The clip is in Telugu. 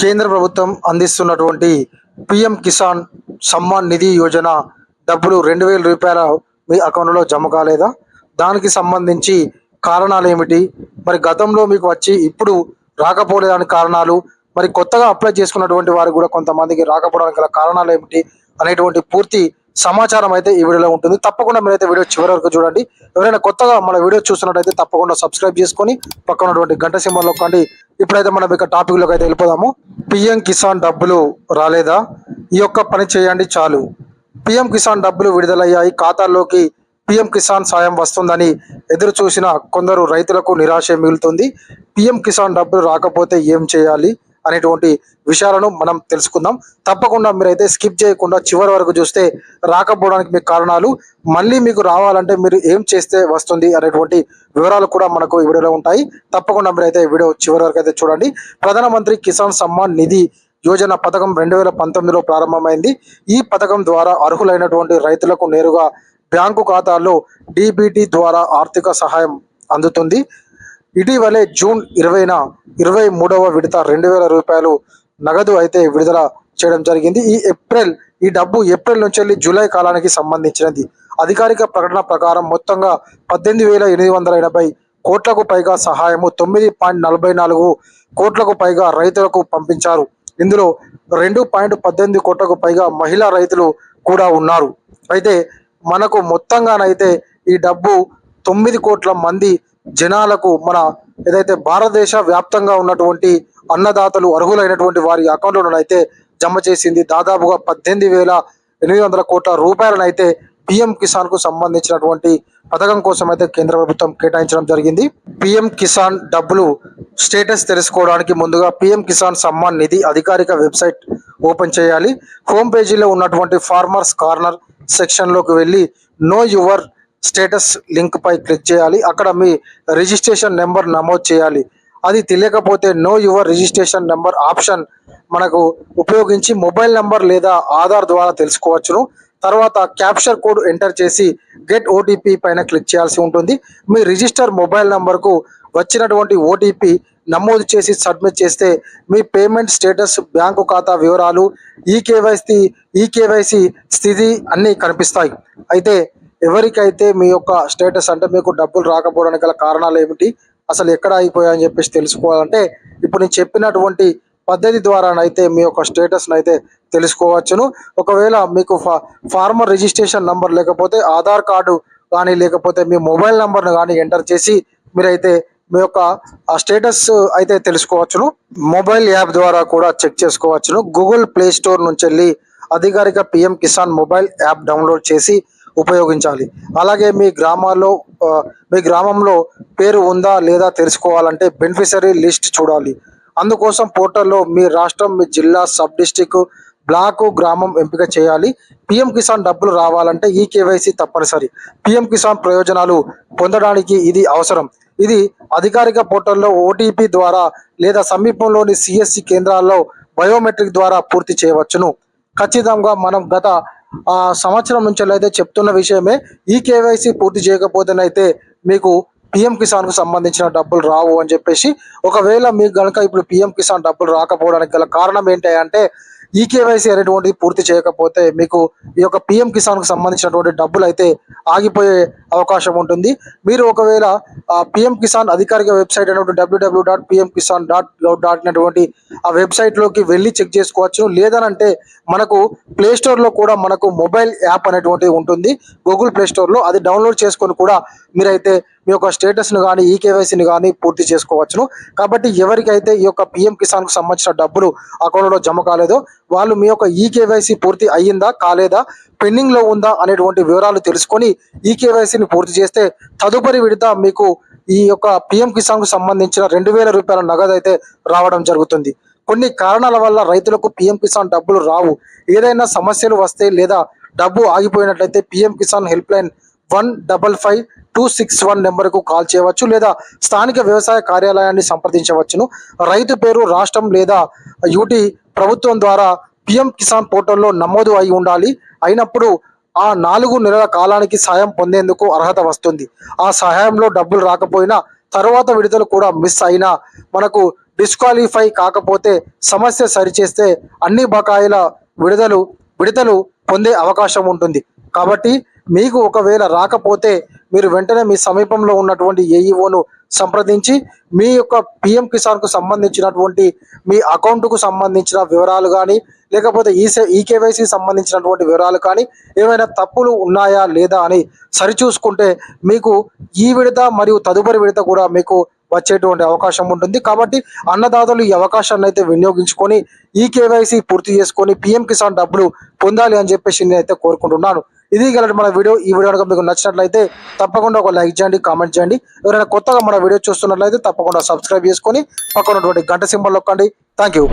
కేంద్ర ప్రభుత్వం అందిస్తున్నటువంటి పిఎం కిసాన్ సమ్మాన్ నిధి యోజన డబ్బులు 2000 రూపాయల మీ అకౌంట్లో జమ కాలేదా? దానికి సంబంధించి కారణాలు ఏమిటి? మరి గతంలో మీకు వచ్చి ఇప్పుడు రాకపోలేదానికి కారణాలు, మరి కొత్తగా అప్లై చేసుకున్నటువంటి వారు కూడా కొంతమందికి రాకపోవడానికి గల కారణాలు ఏమిటి అనేటువంటి పూర్తి సమాచారం అయితే ఈ వీడియోలో ఉంటుంది. తప్పకుండా మీరైతే వీడియో చివరి వరకు చూడండి. ఎవరైనా కొత్తగా మన వీడియో చూస్తున్నట్టయితే తప్పకుండా సబ్స్క్రైబ్ చేసుకొని పక్కన ఉన్నటువంటి గంట సింబల్ నొక్కండి. ఇప్పుడైతే మనం ఇక టాపిక్ లోకి అయితే వెళ్ళిపోదాము. పిఎం కిసాన్ డబ్బులు రాలేదా? ఈ యొక్క పని చేయండి చాలు. పిఎం కిసాన్ డబ్బులు విడుదలయ్యాయి, ఖాతాల్లోకి పిఎం కిసాన్ సాయం వస్తుందని ఎదురు చూసిన కొందరు రైతులకు నిరాశ మిగులుతుంది. పిఎం కిసాన్ డబ్బులు రాకపోతే ఏం చేయాలి అనేటువంటి విషయాలను మనం తెలుసుకుందాం. తప్పకుండా మీరైతే స్కిప్ చేయకుండా చివరి వరకు చూస్తే రాకపోవడానికి మీకు కారణాలు, మళ్ళీ మీకు రావాలంటే మీరు ఏం చేస్తే వస్తుంది అనేటువంటి వివరాలు కూడా మనకు ఈ వీడియోలో ఉంటాయి. తప్పకుండా మీరైతే వీడియో చివరి వరకు అయితే చూడండి. ప్రధానమంత్రి కిసాన్ సమ్మాన్ నిధి యోజన పథకం 2019లో ప్రారంభమైంది. ఈ పథకం ద్వారా అర్హులైనటువంటి రైతులకు నేరుగా బ్యాంకు ఖాతాల్లో డిబిటీ ద్వారా ఆర్థిక సహాయం అందుతుంది. ఇటీవలే జూన్ 20న 23వ విడత 2000 రూపాయలు నగదు అయితే విడుదల చేయడం జరిగింది. ఈ డబ్బు ఏప్రిల్ నుంచి వెళ్ళి జూలై కాలానికి సంబంధించినది. అధికారిక ప్రకటన ప్రకారం మొత్తంగా 18,880 కోట్లకు పైగా సహాయము 9.44 కోట్లకు పైగా రైతులకు పంపించారు. ఇందులో 2.18 కోట్లకు పైగా మహిళా రైతులు కూడా ఉన్నారు. అయితే మనకు మొత్తంగానైతే ఈ డబ్బు 9 కోట్ల మంది జనాలకు మన ఏదైతే భారతదేశ వ్యాప్తంగా ఉన్నటువంటి అన్నదాతలు అర్హులైనటువంటి వారి అకౌంట్లను అయితే జమ చేసింది. దాదాపుగా 18,800 కోట్ల రూపాయలను అయితే పిఎం కిసాన్ కు సంబంధించినటువంటి పథకం కోసం అయితే కేంద్ర ప్రభుత్వం కేటాయించడం జరిగింది. పిఎం కిసాన్ డబ్బులు స్టేటస్ తెలుసుకోవడానికి ముందుగా పిఎం కిసాన్ సమ్మాన్ నిధి అధికారిక వెబ్సైట్ ఓపెన్ చేయాలి. హోమ్ పేజీలో ఉన్నటువంటి ఫార్మర్స్ కార్నర్ సెక్షన్ లోకి వెళ్ళి నో యువర్ స్టేటస్ లింక్ పై క్లిక్ చేయాలి. అక్కడ మీ రిజిస్ట్రేషన్ నెంబర్ నమోదు చేయాలి. అది తెలియకపోతే know your registration number option మనకు ఉపయోగించి మొబైల్ నెంబర్ లేదా ఆధార్ ద్వారా తెలుసుకోవచ్చును. తర్వాత క్యాప్చర్ కోడ్ ఎంటర్ చేసి గెట్ ఓటీపీ పైన క్లిక్ చేయాల్సి ఉంటుంది. మీ రిజిస్టర్ మొబైల్ నెంబర్కు వచ్చినటువంటి ఓటీపీ నమోదు చేసి సబ్మిట్ చేస్తే మీ పేమెంట్ స్టేటస్, బ్యాంకు ఖాతా వివరాలు, ఈకేవైసీ స్థితి అన్నీ కనిపిస్తాయి. అయితే ఎవరికైతే మీ యొక్క స్టేటస్ అంటే మీకు డబ్బులు రాకపోవడానికి గల కారణాలు ఏమిటి, అసలు ఎక్కడ అయిపోయాయని చెప్పేసి తెలుసుకోవాలంటే ఇప్పుడు నేను చెప్పినటువంటి పద్ధతి ద్వారానైతే మీ యొక్క స్టేటస్ని అయితే తెలుసుకోవచ్చును. ఒకవేళ మీకు ఫార్మర్ రిజిస్ట్రేషన్ నంబర్ లేకపోతే ఆధార్ కార్డు కానీ లేకపోతే మీ మొబైల్ నంబర్ను కానీ ఎంటర్ చేసి మీరైతే మీ యొక్క స్టేటస్ అయితే తెలుసుకోవచ్చును. మొబైల్ యాప్ ద్వారా కూడా చెక్ చేసుకోవచ్చును. గూగుల్ ప్లే స్టోర్ నుంచి వెళ్ళి అధికారిక PM Kisan mobile app download చేసి ఉపయోగించాలి. అలాగే మీ గ్రామంలో పేరు ఉందా లేదా తెలుసుకోవాలంటే బెనిఫిషరీ లిస్ట్ చూడాలి. అందుకోసం పోర్టల్లో మీ రాష్ట్రం, మీ జిల్లా, సబ్ డిస్టిక్, బ్లాకు, గ్రామం ఎంపిక చేయాలి. పిఎం కిసాన్ డబ్బులు రావాలంటే ఈ కేవైసీ తప్పనిసరి. పిఎం కిసాన్ ప్రయోజనాలు పొందడానికి ఇది అవసరం. ఇది అధికారిక పోర్టల్లో ఓటీపీ ద్వారా లేదా సమీపంలోని సిఎస్సి కేంద్రాల్లో బయోమెట్రిక్ ద్వారా పూర్తి చేయవచ్చును. ఖచ్చితంగా మనం గత సంవత్సరం నుంచి అయితే చెప్తున్న విషయమే. ఈ కేవైసీ పూర్తి చేయకపోతేనైతే మీకు పిఎం కిసాన్ కు సంబంధించిన డబ్బులు రావు అని చెప్పేసి. ఒకవేళ మీకు కనుక ఇప్పుడు పిఎం కిసాన్ డబ్బులు రాకపోవడానికి గల కారణం ఏంటి అంటే ఈ కేవైసీ అనేటువంటిది పూర్తి చేయకపోతే మీకు ఈ యొక్క పిఎం కిసాన్ కు సంబంధించినటువంటి డబ్బులు అయితే ఆగిపోయే అవకాశం ఉంటుంది. మీరు ఒకవేళ పిఎం కిసాన్ అధికారిక వెబ్సైట్ అనేటువంటి www.pmkisan.gov.in అనేటువంటి ఆ వెబ్సైట్ లోకి వెళ్ళి చెక్ చేసుకోవచ్చు. లేదనంటే మనకు ప్లే స్టోర్ లో కూడా మనకు మొబైల్ యాప్ అనేటువంటిది ఉంటుంది గూగుల్ ప్లే స్టోర్ లో. అది డౌన్లోడ్ చేసుకొని కూడా మీరైతే మీ యొక్క స్టేటస్ను కానీ ఈ కేవైసీని కానీ పూర్తి చేసుకోవచ్చును. కాబట్టి ఎవరికైతే ఈ యొక్క పిఎం కిసాన్ కు సంబంధించిన డబ్బులు అకౌంట్లో జమ కాలేదో వాళ్ళు మీ యొక్క ఈ కేవైసీ పూర్తి అయ్యిందా కాలేదా, పెండింగ్ లో ఉందా అనేటువంటి వివరాలు తెలుసుకొని ఈ కేవైసీని పూర్తి చేస్తే తదుపరి విడత మీకు ఈ యొక్క పిఎం కిసాన్ కు సంబంధించిన 2000 రూపాయల నగదు అయితే రావడం జరుగుతుంది. కొన్ని కారణాల వల్ల రైతులకు పిఎం కిసాన్ డబ్బులు రావు. ఏదైనా సమస్యలు వస్తే లేదా డబ్బు ఆగిపోయినట్లయితే పిఎం కిసాన్ హెల్ప్ లైన్ 155-261 నెంబర్కు కాల్ చేయవచ్చు లేదా స్థానిక వ్యవసాయ కార్యాలయాన్ని సంప్రదించవచ్చును. రైతు పేరు, రాష్ట్రం లేదా యూటీ ప్రభుత్వం ద్వారా పిఎం కిసాన్ పోర్టల్లో నమోదు అయి ఉండాలి. అయినప్పుడు ఆ 4 నెలల కాలానికి సాయం పొందేందుకు అర్హత వస్తుంది. ఆ సహాయంలో డబ్బులు రాకపోయినా తర్వాత విడుదల కూడా మిస్ అయినా మనకు డిస్క్వాలిఫై కాకపోతే సమస్య సరిచేస్తే అన్ని బకాయిల విడుదలు పొందే అవకాశం ఉంటుంది. కాబట్టి మీకు ఒకవేళ రాకపోతే మీరు వెంటనే మీ సమీపంలో ఉన్నటువంటి ఏఈఓను సంప్రదించి మీ యొక్క పిఎం కిసాన్కు సంబంధించినటువంటి మీ అకౌంట్కు సంబంధించిన వివరాలు కానీ, లేకపోతే ఈకేవైసీ సంబంధించినటువంటి వివరాలు కానీ ఏమైనా తప్పులు ఉన్నాయా లేదా అని సరిచూసుకుంటే మీకు ఈ విడత మరియు తదుపరి విడత కూడా మీకు వచ్చేటువంటి అవకాశం ఉంటుంది. కాబట్టి అన్నదాతలు ఈ అవకాశాన్ని అయితే వినియోగించుకొని ఈ కేవైసీ పూర్తి చేసుకొని పిఎం కిసాన్ డబ్బులు పొందాలి అని చెప్పేసి నేనైతే కోరుకుంటున్నాను. ఇది గల మన వీడియో. ఈ వీడియో కనుక మీకు నచ్చినట్లయితే తప్పకుండా ఒక లైక్ చేయండి, కామెంట్ చేయండి. ఎవరైనా కొత్తగా మన వీడియో చూస్తున్నట్లయితే తప్పకుండా సబ్స్క్రైబ్ చేసుకొని పక్కన ఉన్నటువంటి గంట సింబల్ నొక్కండి. Thank you.